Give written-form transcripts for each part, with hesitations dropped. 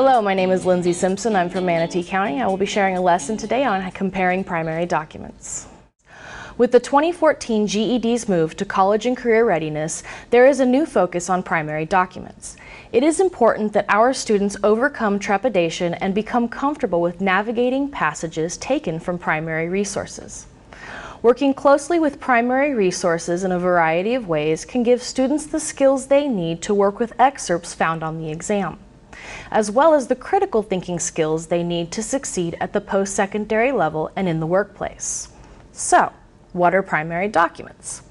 Hello, my name is Lindsay Simpson. I'm from Manatee County. I will be sharing a lesson today on comparing primary documents. With the 2014 GED's move to college and career readiness, there is a new focus on primary documents. It is important that our students overcome trepidation and become comfortable with navigating passages taken from primary resources. Working closely with primary resources in a variety of ways can give students the skills they need to work with excerpts found on the exam, as well as the critical thinking skills they need to succeed at the post-secondary level and in the workplace. So, what are primary documents?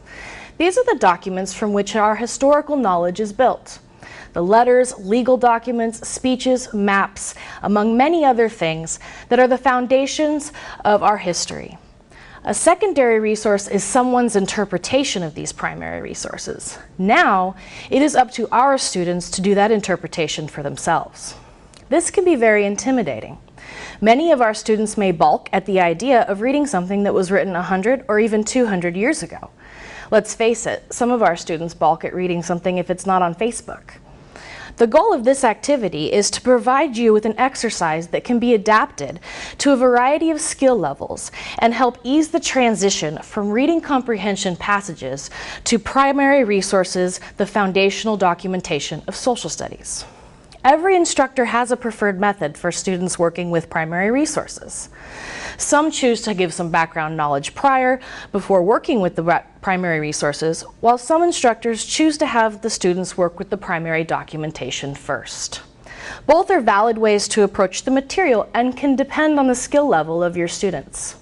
These are the documents from which our historical knowledge is built. The letters, legal documents, speeches, maps, among many other things that are the foundations of our history. A secondary resource is someone's interpretation of these primary resources. Now, it is up to our students to do that interpretation for themselves. This can be very intimidating. Many of our students may balk at the idea of reading something that was written 100 or even 200 years ago. Let's face it, some of our students balk at reading something if it's not on Facebook. The goal of this activity is to provide you with an exercise that can be adapted to a variety of skill levels and help ease the transition from reading comprehension passages to primary resources, the foundational documentation of social studies. Every instructor has a preferred method for students working with primary resources. Some choose to give some background knowledge prior, before working with the primary resources, while some instructors choose to have the students work with the primary documentation first. Both are valid ways to approach the material and can depend on the skill level of your students.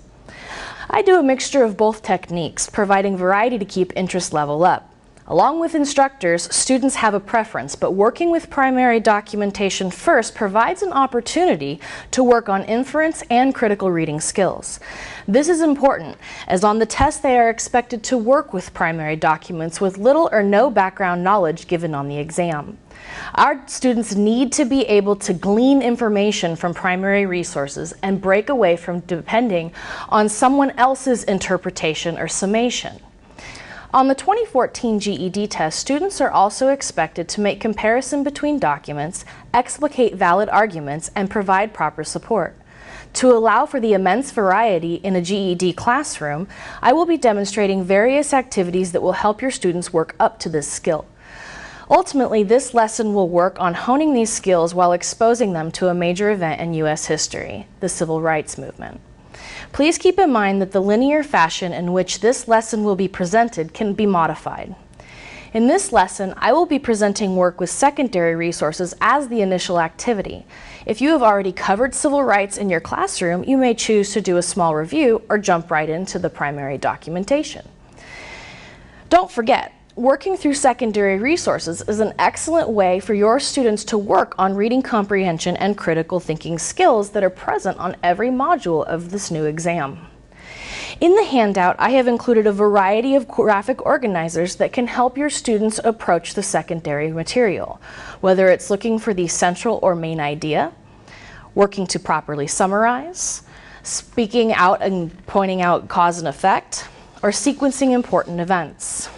I do a mixture of both techniques, providing variety to keep interest level up. Along with instructors, students have a preference, but working with primary documentation first provides an opportunity to work on inference and critical reading skills. This is important, as on the test they are expected to work with primary documents with little or no background knowledge given on the exam. Our students need to be able to glean information from primary resources and break away from depending on someone else's interpretation or summation. On the 2014 GED test, students are also expected to make comparison between documents, explicate valid arguments, and provide proper support. To allow for the immense variety in a GED classroom, I will be demonstrating various activities that will help your students work up to this skill. Ultimately, this lesson will work on honing these skills while exposing them to a major event in U.S. history, the Civil Rights Movement. Please keep in mind that the linear fashion in which this lesson will be presented can be modified. In this lesson, I will be presenting work with secondary resources as the initial activity. If you have already covered civil rights in your classroom, you may choose to do a small review or jump right into the primary documentation. Don't forget, working through secondary resources is an excellent way for your students to work on reading comprehension and critical thinking skills that are present on every module of this new exam. In the handout, I have included a variety of graphic organizers that can help your students approach the secondary material, whether it's looking for the central or main idea, working to properly summarize, speaking out and pointing out cause and effect, or sequencing important events.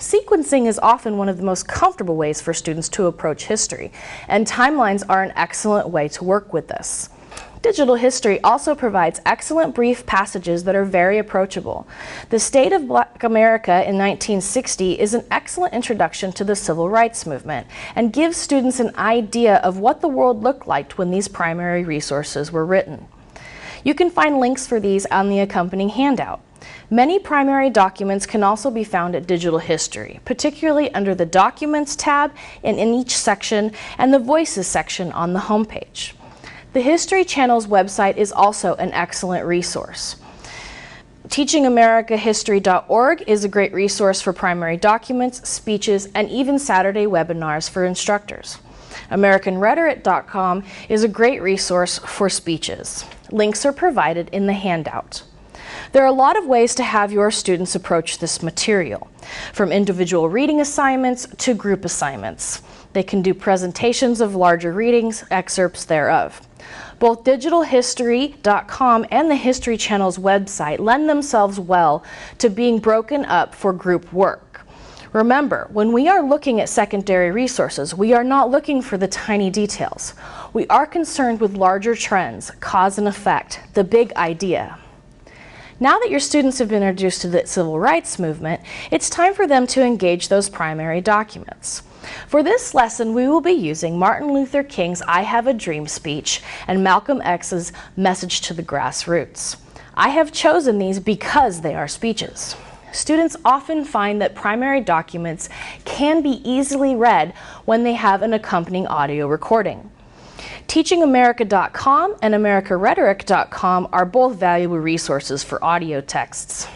Sequencing is often one of the most comfortable ways for students to approach history, and timelines are an excellent way to work with this. Digital history also provides excellent brief passages that are very approachable. The State of Black America in 1960 is an excellent introduction to the Civil Rights Movement and gives students an idea of what the world looked like when these primary resources were written. You can find links for these on the accompanying handout. Many primary documents can also be found at Digital History, particularly under the Documents tab and in each section and the Voices section on the homepage. The History Channel's website is also an excellent resource. TeachingAmericaHistory.org is a great resource for primary documents, speeches, and even Saturday webinars for instructors. AmericanRhetoric.com is a great resource for speeches. Links are provided in the handout. There are a lot of ways to have your students approach this material, from individual reading assignments to group assignments. They can do presentations of larger readings, excerpts thereof. Both digitalhistory.com and the History Channel's website lend themselves well to being broken up for group work. Remember, when we are looking at secondary resources, we are not looking for the tiny details. We are concerned with larger trends, cause and effect, the big idea. Now that your students have been introduced to the civil rights movement, it's time for them to engage those primary documents. For this lesson, we will be using Martin Luther King's I Have a Dream speech and Malcolm X's Message to the Grassroots. I have chosen these because they are speeches. Students often find that primary documents can be easily read when they have an accompanying audio recording. TeachingAmerica.com and AmericaRhetoric.com are both valuable resources for audio texts.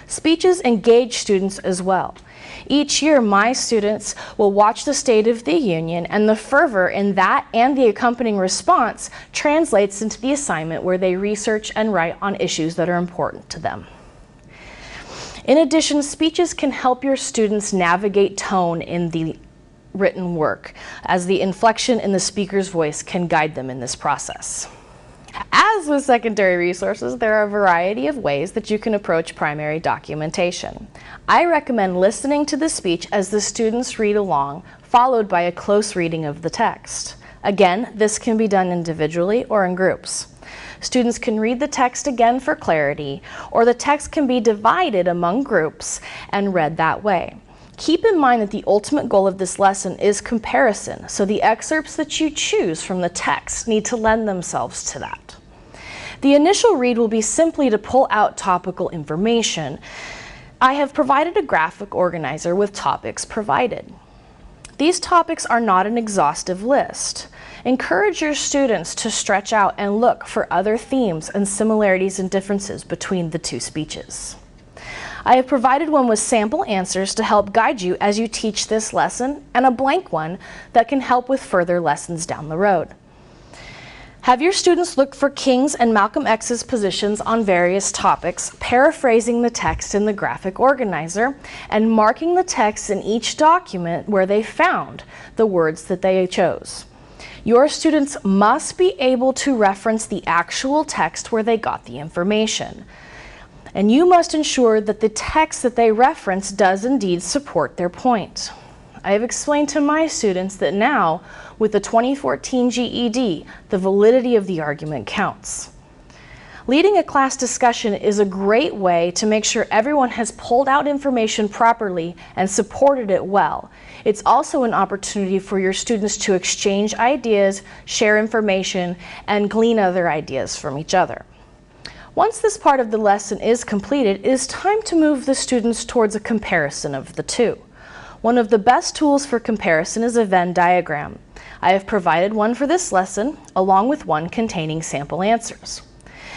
Speeches engage students as well. Each year, my students will watch the State of the Union, and the fervor in that and the accompanying response translates into the assignment where they research and write on issues that are important to them. In addition, speeches can help your students navigate tone in the written work, as the inflection in the speaker's voice can guide them in this process. As with secondary resources, there are a variety of ways that you can approach primary documentation. I recommend listening to the speech as the students read along, followed by a close reading of the text. Again, this can be done individually or in groups. Students can read the text again for clarity, or the text can be divided among groups and read that way. Keep in mind that the ultimate goal of this lesson is comparison, so the excerpts that you choose from the text need to lend themselves to that. The initial read will be simply to pull out topical information. I have provided a graphic organizer with topics provided. These topics are not an exhaustive list. Encourage your students to stretch out and look for other themes and similarities and differences between the two speeches. I have provided one with sample answers to help guide you as you teach this lesson, and a blank one that can help with further lessons down the road. Have your students look for King's and Malcolm X's positions on various topics, paraphrasing the text in the graphic organizer, and marking the text in each document where they found the words that they chose. Your students must be able to reference the actual text where they got the information. And you must ensure that the text that they reference does indeed support their point. I have explained to my students that now, with the 2014 GED, the validity of the argument counts. Leading a class discussion is a great way to make sure everyone has pulled out information properly and supported it well. It's also an opportunity for your students to exchange ideas, share information, and glean other ideas from each other. Once this part of the lesson is completed, it is time to move the students towards a comparison of the two. One of the best tools for comparison is a Venn diagram. I have provided one for this lesson, along with one containing sample answers,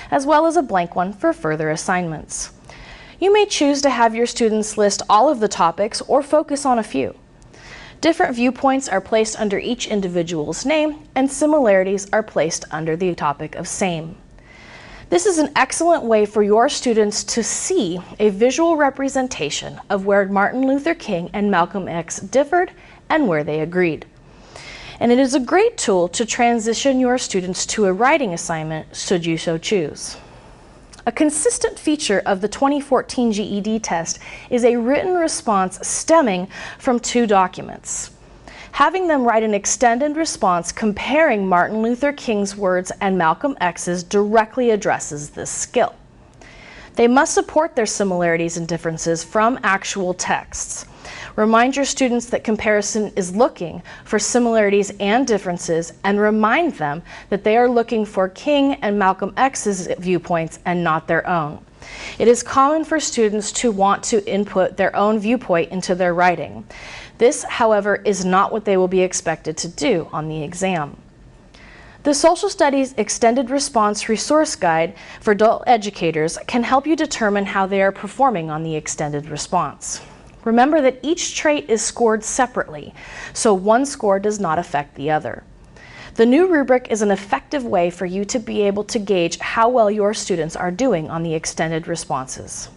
as well as a blank one for further assignments. You may choose to have your students list all of the topics or focus on a few. Different viewpoints are placed under each individual's name, and similarities are placed under the topic of same. This is an excellent way for your students to see a visual representation of where Martin Luther King and Malcolm X differed and where they agreed. And it is a great tool to transition your students to a writing assignment should you so choose. A consistent feature of the 2014 GED test is a written response stemming from two documents. Having them write an extended response comparing Martin Luther King's words and Malcolm X's directly addresses this skill. They must support their similarities and differences from actual texts. Remind your students that comparison is looking for similarities and differences, and remind them that they are looking for King and Malcolm X's viewpoints and not their own. It is common for students to want to input their own viewpoint into their writing. This, however, is not what they will be expected to do on the exam. The Social Studies Extended Response Resource Guide for adult educators can help you determine how they are performing on the extended response. Remember that each trait is scored separately, so one score does not affect the other. The new rubric is an effective way for you to be able to gauge how well your students are doing on the extended responses.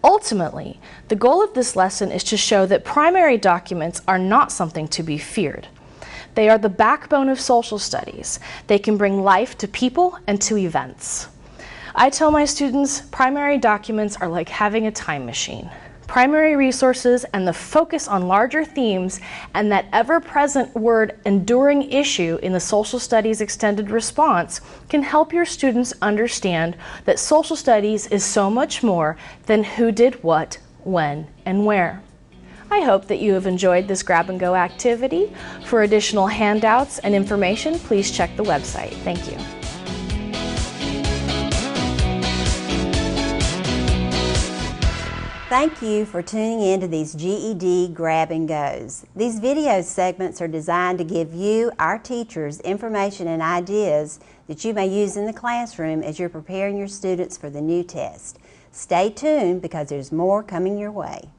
Ultimately, the goal of this lesson is to show that primary documents are not something to be feared. They are the backbone of social studies. They can bring life to people and to events. I tell my students primary documents are like having a time machine. Primary resources and the focus on larger themes and that ever-present word enduring issue in the social studies extended response can help your students understand that social studies is so much more than who did what, when, and where. I hope that you have enjoyed this grab and go activity. For additional handouts and information, please check the website. Thank you. Thank you for tuning in to these GED Grab and Goes. These video segments are designed to give you, our teachers, information and ideas that you may use in the classroom as you're preparing your students for the new test. Stay tuned because there's more coming your way.